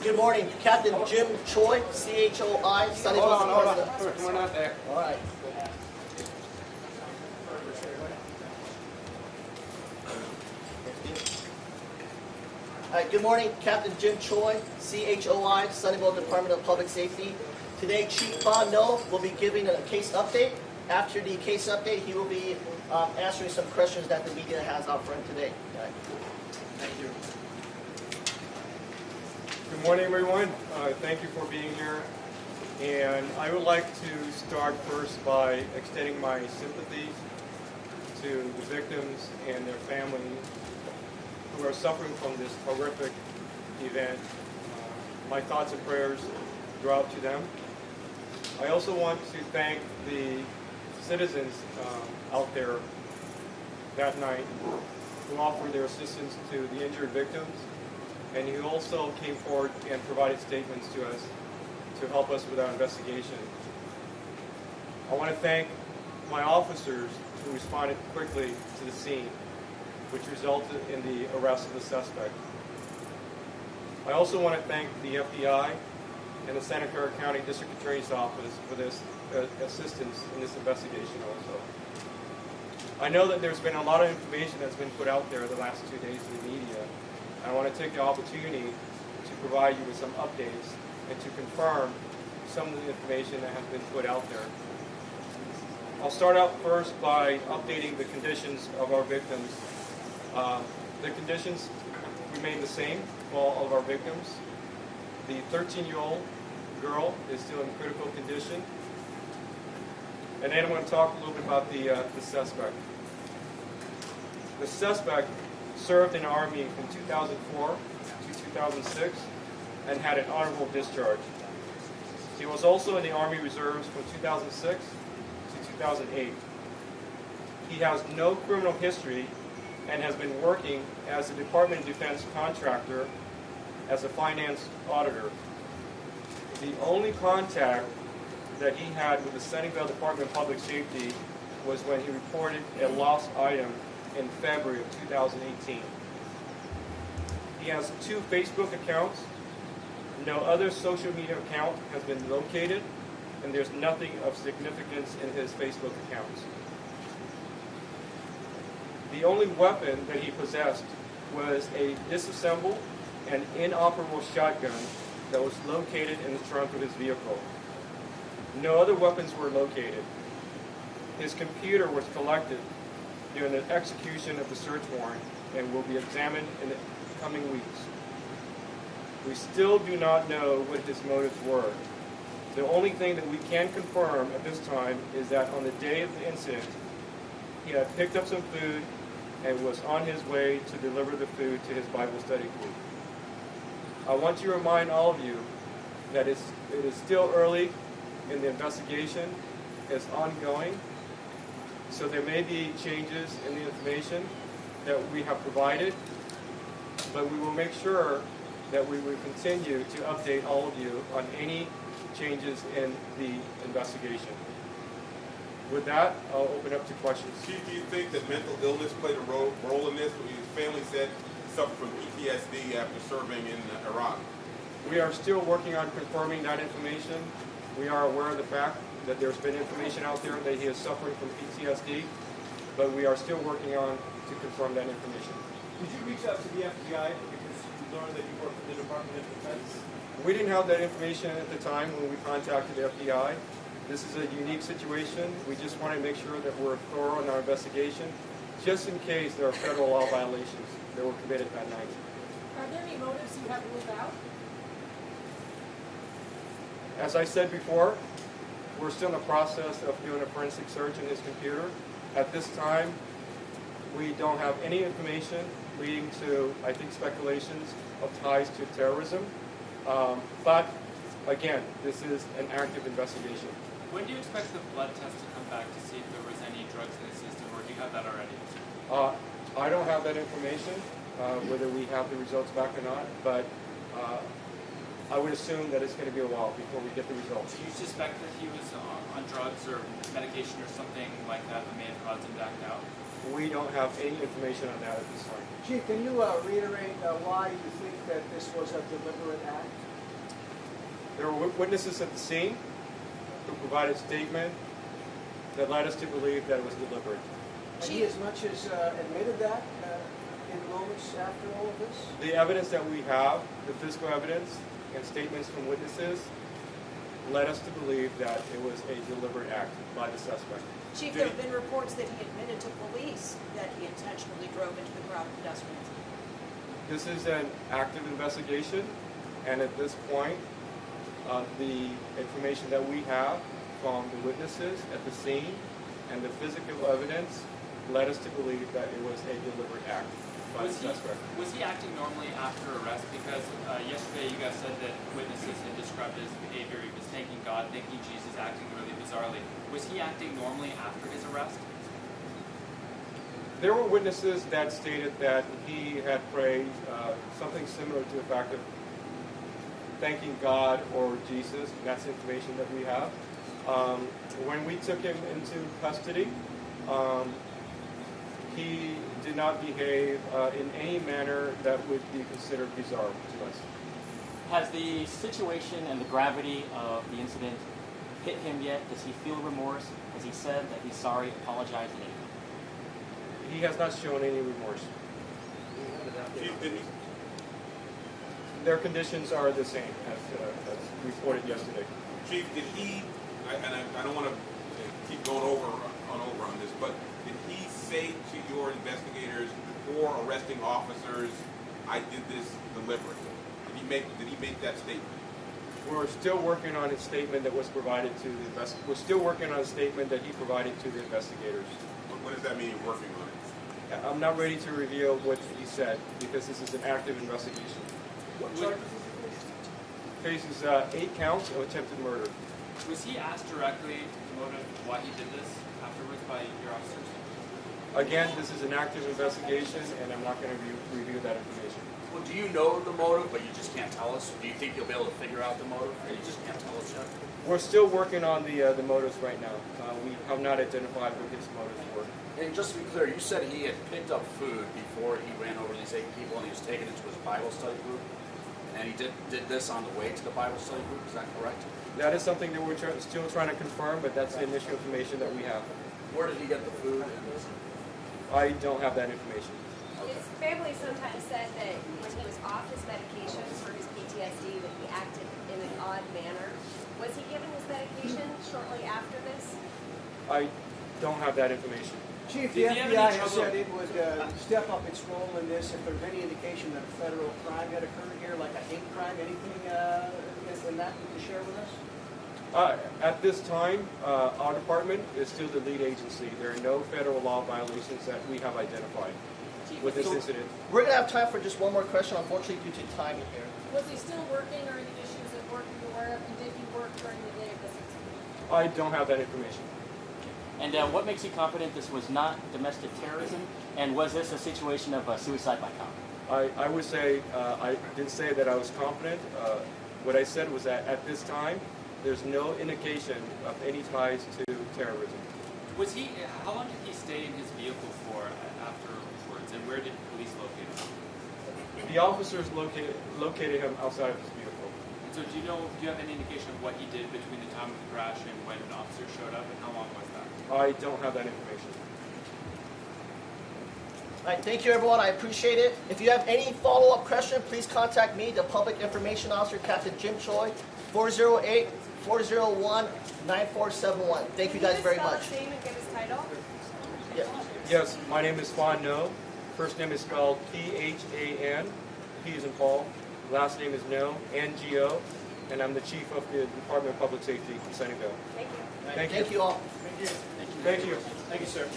Good morning, Captain Jim Choi, CHOI, Sunnyvale. Hold on. We're not there. All right. All right, good morning, Captain Jim Choi, CHOI, Sunnyvale Department of Public Safety. Today, Chief Ba No will be giving a case update. After the case update, he will be answering some questions that the media has out for him today. All right. Thank you. Good morning, everyone. Thank you for being here. And I would like to start first by extending my sympathies to the victims and their families who are suffering from this horrific event. My thoughts and prayers go out to them. I also want to thank the citizens out there that night who offered their assistance to the injured victims, and who also came forward and provided statements to us to help us with our investigation. I want to thank my officers who responded quickly to the scene, which resulted in the arrest of the suspect. I also want to thank the FBI and the Santa Clara County District Attorney's Office for this assistance in this investigation also. I know that there's been a lot of information that's been put out there the last 2 days in the media. I want to take the opportunity to provide you with some updates and to confirm some of the information that has been put out there. I'll start out first by updating the conditions of our victims. The conditions remain the same for all of our victims. The 13-year-old girl is still in critical condition. And then I'm going to talk a little bit about the suspect. The suspect served in the Army from 2004 to 2006 and had an honorable discharge. He was also in the Army Reserves from 2006 to 2008. He has no criminal history and has been working as a Department of Defense contractor as a finance auditor. The only contact that he had with the Sunnyvale Department of Public Safety was when he reported a lost item in February of 2018. He has 2 Facebook accounts. No other social media account has been located, and there's nothing of significance in his Facebook accounts. The only weapon that he possessed was a disassembled and inoperable shotgun that was located in the trunk of his vehicle. No other weapons were located. His computer was collected during the execution of the search warrant and will be examined in the coming weeks. We still do not know what his motives were. The only thing that we can confirm at this time is that on the day of the incident, he had picked up some food and was on his way to deliver the food to his Bible study group. I want to remind all of you that it is still early in the investigation. It's ongoing, so there may be changes in the information that we have provided, but we will make sure that we will continue to update all of you on any changes in the investigation. With that, I'll open up to questions. Chief, do you think that mental illness played a role in this? His family said he suffered from PTSD after serving in Iraq. We are still working on confirming that information. We are aware of the fact that there's been information out there that he is suffering from PTSD, but we are still working on to confirm that information. Did you reach out to the FBI because you learned that you work for the Department of Defense? We didn't have that information at the time when we contacted the FBI. This is a unique situation. We just want to make sure that we're thorough in our investigation, just in case there are federal law violations that were committed that night. Are there any motives you have ruled out? As I said before, we're still in the process of doing a forensic search in his computer. At this time, we don't have any information leading to, I think, speculations of ties to terrorism. But again, this is an active investigation. When do you expect the blood test to come back to see if there was any drugs in the system, or do you have that already? I don't have that information, whether we have the results back or not, but I would assume that it's going to be a while before we get the results. Do you suspect that he was on drugs or medication or something like that that may have caused him to act out? We don't have any information on that at this time. Chief, can you reiterate why you think that this was a deliberate act? There were witnesses at the scene who provided a statement that led us to believe that it was deliberate. And he as much as admitted that in the moments after all of this? The evidence that we have, the physical evidence and statements from witnesses, led us to believe that it was a deliberate act by the suspect. Chief, there have been reports that he admitted to police that he intentionally drove into the crowd of pedestrians. This is an active investigation, and at this point, the information that we have from the witnesses at the scene and the physical evidence led us to believe that it was a deliberate act by the suspect. Was he acting normally after arrest? Because yesterday you guys said that witnesses had described his behavior. He was thanking God, thanking Jesus, acting really bizarrely. Was he acting normally after his arrest? There were witnesses that stated that he had prayed something similar to the fact of thanking God or Jesus. And that's information that we have. When we took him into custody, he did not behave in any manner that would be considered bizarre to us. Has the situation and the gravity of the incident hit him yet? Does he feel remorse? Has he said that he's sorry, apologized, and anything? He has not shown any remorse. Chief, did he? Their conditions are the same as reported yesterday. Chief, did he? I don't want to keep going over on this, but did he say to your investigators before arresting officers, "I did this deliberately"? Did he make that statement? We're still working on a statement that was provided to the We're still working on a statement that he provided to the investigators. What does that mean? You're working on it. I'm not ready to reveal what he said because this is an active investigation. What charges Faces 8 counts of attempted murder. Was he asked directly the motive why he did this afterwards by your officers? Again, this is an active investigation, and I'm not going to review that information. Well, do you know the motive, but you just can't tell us? Do you think you'll be able to figure out the motive, or you just can't tell us yet? We're still working on the motives right now. We have not identified what his motives were. And just to be clear, you said he had picked up food before he ran over these 8 people, and he was taken into his Bible study group. And he did this on the way to the Bible study group. Is that correct? That is something that we're still trying to confirm, but that's the initial information that we have. Where did he get the food? I don't have that information. His family sometimes said that when he was off his medications for his PTSD, that he acted in an odd manner. Was he given his medication shortly after this? I don't have that information. Chief, Did the he have FBI any has trouble- said it would step up its role in this if there's any indication that a federal crime had occurred here, like a hate crime, anything in that you can share with us? At this time, our department is still the lead agency. There are no federal law violations that we have identified with this incident. We're going to have time for just one more question, unfortunately, due to timing here. Was he still working or any issues at work you're aware of? And did he work during the day of this incident? I don't have that information. And what makes you confident this was not domestic terrorism? And was this a situation of suicide by cop? I would say, I didn't say that I was confident. What I said was that at this time, there's no indication of any ties to terrorism. Was he? How long did he stay in his vehicle for afterwards, and where did police locate him? The officers located him outside of his vehicle. And so, do you have any indication of what he did between the time of the crash and when an officer showed up, and how long was that? I don't have that information. All right, thank you, everyone. I appreciate it. If you have any follow-up question, please contact me, the Public Information Officer, Captain Jim Choi, 408-401-9471. Thank you guys very much. Can you spell his name and give his title? Yeah. Yes, my name is Fan No. First name is spelled P-H-A-N. P is in Paul. Last name is No, N-G-O. And I'm the Chief of the Department of Public Safety in Sunnyvale. Thank you. Thank you all. Thank you. Thank you, sir.